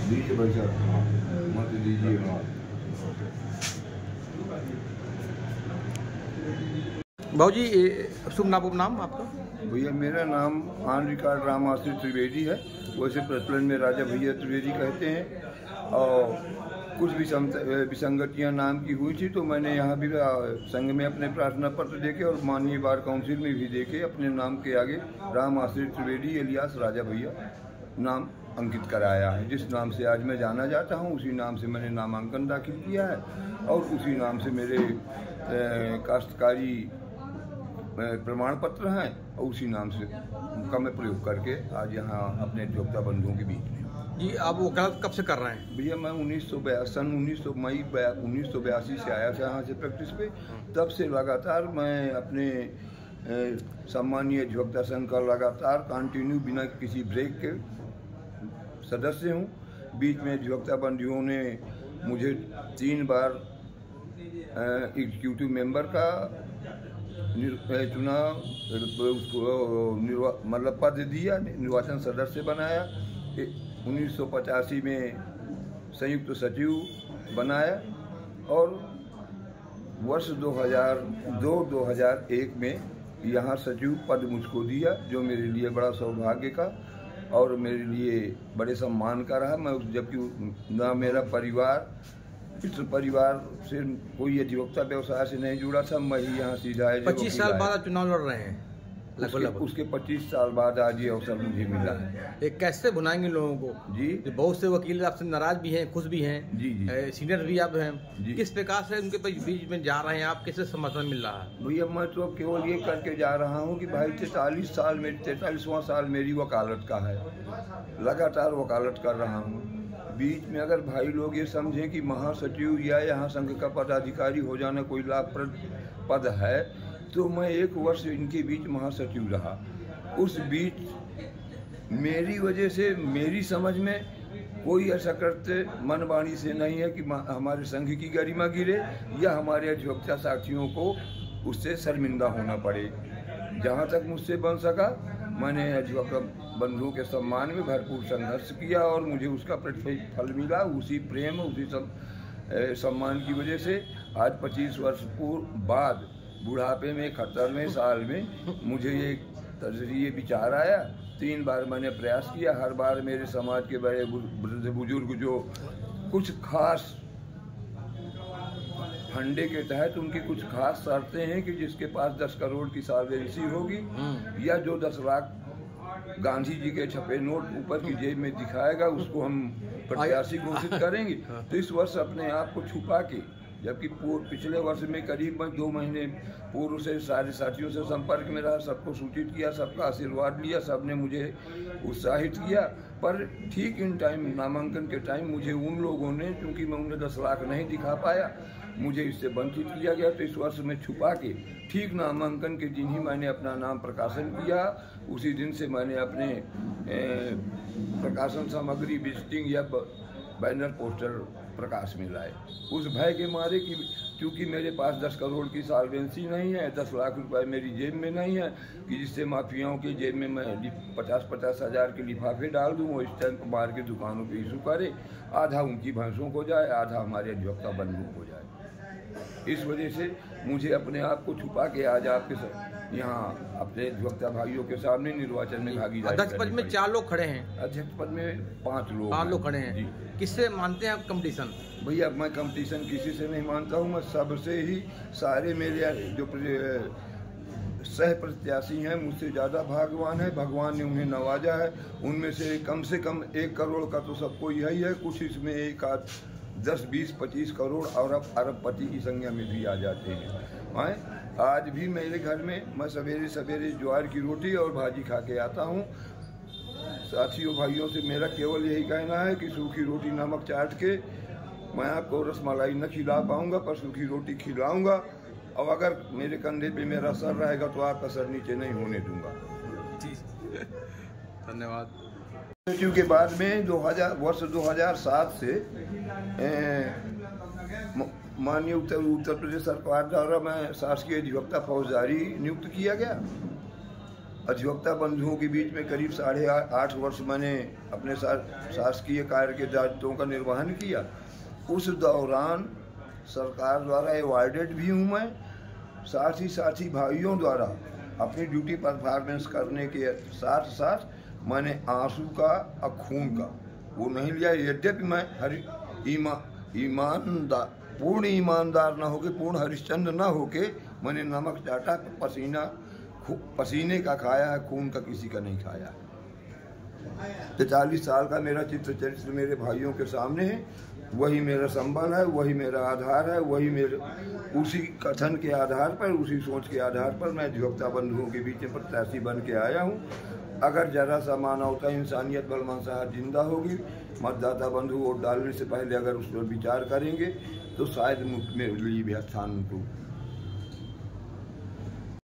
दीजिए भाई साहब, मत दीजिए। भाजी शुभ नाम आपका? भैया मेरा नाम ऑन रिकॉर्ड राम आश्रित त्रिवेदी है। वैसे प्रचलन में राजा भैया त्रिवेदी कहते हैं। और कुछ विसंगतियां नाम की हुई थी, तो मैंने यहाँ भी संघ में अपने प्रार्थना पत्र देके और माननीय बार काउंसिल में भी देके अपने नाम के आगे राम आश्रित त्रिवेदी एलियास राजा भैया नाम अंकित कराया है। जिस नाम से आज मैं जाना जाता हूँ, उसी नाम से मैंने नामांकन दाखिल किया है और उसी नाम से मेरे काश्तकारी प्रमाण पत्र हैं और उसी नाम से का मैं प्रयोग करके आज यहाँ अपने उपभोक्ता बंधुओं के बीच में। जी, आप वकालत कब से कर रहे हैं? भैया मैं 1982 मई 1982 से आया था यहाँ से प्रैक्टिस पे। तब से लगातार मैं अपने सम्मानीय उपभोक्ता संघ का लगातार कंटिन्यू बिना किसी ब्रेक के सदस्य हूँ। बीच में उपभोक्ता बंधुओं ने मुझे 3 बार एग्जीक्यूटिव मेंबर का चुना, उसको मतलब पद दिया, निर्वाचन सदस्य बनाया। 1985 में संयुक्त सचिव बनाया और वर्ष 2002-2001 में यहाँ सचिव पद मुझको दिया, जो मेरे लिए बड़ा सौभाग्य का और मेरे लिए बड़े सम्मान का रहा। मैं जबकि ना मेरा परिवार इस परिवार से कोई अधिवक्ता व्यवसाय से नहीं जुड़ा था, मैं ही यहाँ सीधा 25 साल बाद चुनाव लड़ रहे हैं लगभग। उसके 25 साल बाद आज ये अवसर मुझे मिला है। ये कैसे भुनाएंगे लोगों को? जी, बहुत से वकील आपसे नाराज भी हैं, खुश भी हैं। जी जी, सीनियर भी आप हैं। किस प्रकार से उनके बीच में जा रहे हैं आप? कैसे समर्थन मिल रहा है? भैया मैं तो केवल ये करके जा रहा हूँ कि भाई 43वां साल मेरी वकालत का है, लगातार वकालत कर रहा हूँ। बीच में अगर भाई लोग ये समझें कि महासचिव या यहाँ संघ का पदाधिकारी हो जाना कोई लाभप्रद पद है, तो मैं 1 वर्ष इनके बीच महासचिव रहा। उस बीच मेरी वजह से मेरी समझ में कोई ऐसा कृत्य मन वाणी से नहीं है कि हमारे संघ की गरिमा गिरे या हमारे अधिवक्ता साथियों को उससे शर्मिंदा होना पड़े। जहाँ तक मुझसे बन सका मैंने अधिवक्ता बंधुओं के सम्मान में भरपूर संघर्ष किया और मुझे उसका प्रतिफल मिला। उसी प्रेम, उसी सम्मान की वजह से आज 25 वर्ष बाद बुढ़ापे में 71वें साल में मुझे ये विचार आया। 3 बार मैंने प्रयास किया। हर बार मेरे समाज के बड़े बुजुर्ग जो कुछ खास फंडे के तहत उनकी कुछ खास शर्तें हैं कि जिसके पास 10 करोड़ की सॉल्वेंसी होगी या जो 10 लाख गांधी जी के छपे नोट ऊपर की जेब में दिखाएगा, उसको हम प्रत्याशी घोषित करेंगे। तो इस वर्ष अपने आप को छुपा के, जबकि पिछले वर्ष में करीब 2 महीने पूर्व से सारे साथियों से संपर्क में रहा, सबको सूचित किया, सबका आशीर्वाद लिया, सबने मुझे उत्साहित किया। पर ठीक इन टाइम नामांकन के टाइम मुझे उन लोगों ने, क्योंकि मैं उन्हें 10 लाख नहीं दिखा पाया, मुझे इससे वंचित किया गया। तो इस वर्ष में छुपा के ठीक नामांकन के दिन ही मैंने अपना नाम प्रकाशन किया। उसी दिन से मैंने अपने प्रकाशन सामग्री विजिटिंग या बैनर पोस्टर प्रकाश में लाए। उस भय के मारे कि क्योंकि मेरे पास 10 करोड़ की सॉल्वेंसी नहीं है, 10 लाख रुपए मेरी जेब में नहीं है कि जिससे माफियाओं की जेब में मैं 50-50 हज़ार के लिफाफे डाल दूँ, वो स्टैंप मार के दुकानों पे इशू करे, आधा उनकी भैंसों को जाए, आधा हमारे अधिवक्ता बंधुओं को जाए। इस वजह से मुझे अपने आप को छुपा के आज आपके यहाँ अपने अधिवक्ता भाइयों के सामने निर्वाचन में भागीदारी। अध्यक्ष पद में 4 लोग खड़े हैं। अध्यक्ष पद में 5 लोग खड़े हैं। किससे मानते हैं आप कंपटीशन? भैया मैं कंपटीशन किसी से नहीं मानता हूँ। मैं सबसे ही, सारे मेरे जो सह प्रत्याशी हैं मुझसे ज़्यादा भाग्यवान है। भगवान ने उन्हें नवाजा है। उनमें से कम 1 करोड़ का तो सबको यही है, कुछ इसमें 1 आध 10, 20, 25 करोड़ और अब अरबपति की संख्या में भी आ जाते हैं। आज भी मेरे घर में मैं सवेरे सवेरे ज्वार की रोटी और भाजी खा के आता हूँ। साथियों भाइयों से मेरा केवल यही कहना है कि सूखी रोटी नमक चाट के मैं आपको रसमलाई न खिला पाऊंगा, पर सूखी रोटी खिलाऊंगा। और अगर मेरे कंधे पे मेरा सर रहेगा तो आपका सर नीचे नहीं होने दूंगा। धन्यवाद। के बाद में वर्ष 2007 से माननीय उत्तर प्रदेश सरकार द्वारा मैं शासकीय अधिवक्ता फौजदारी नियुक्त किया गया अधिवक्ता बंधुओं के बीच में करीब 8.5 वर्ष मैंने अपने शासकीय कार्य के दायित्वों का निर्वहन किया। उस दौरान सरकार द्वारा अवॉर्डेड भी हूँ मैं, साथ ही भाइयों द्वारा अपनी ड्यूटी परफॉर्मेंस करने के साथ साथ मैंने आंसू का और खून का वो नहीं लिया। यद्यपि मैं पूर्ण ईमानदार ना होके, पूर्ण हरिश्चंद्र ना होके मैंने नमक चाटा, पसीने का खाया है, खून का किसी का नहीं खाया। 43 साल का मेरा चरित्र मेरे भाइयों के सामने है। वही मेरा संबल है, वही मेरा आधार है, वही मेरे उसी कथन के आधार पर, उसी सोच के आधार पर मैं अधिवक्ता बंधुओं के बीच में प्रत्याशी बन के आया हूँ। अगर जरा सा मानवता, इंसानियत, बलवान जिंदा होगी, मतदाता बंधु वोट डालने से पहले अगर उस पर विचार करेंगे तो शायद मेरे लिए भी स्थान उनको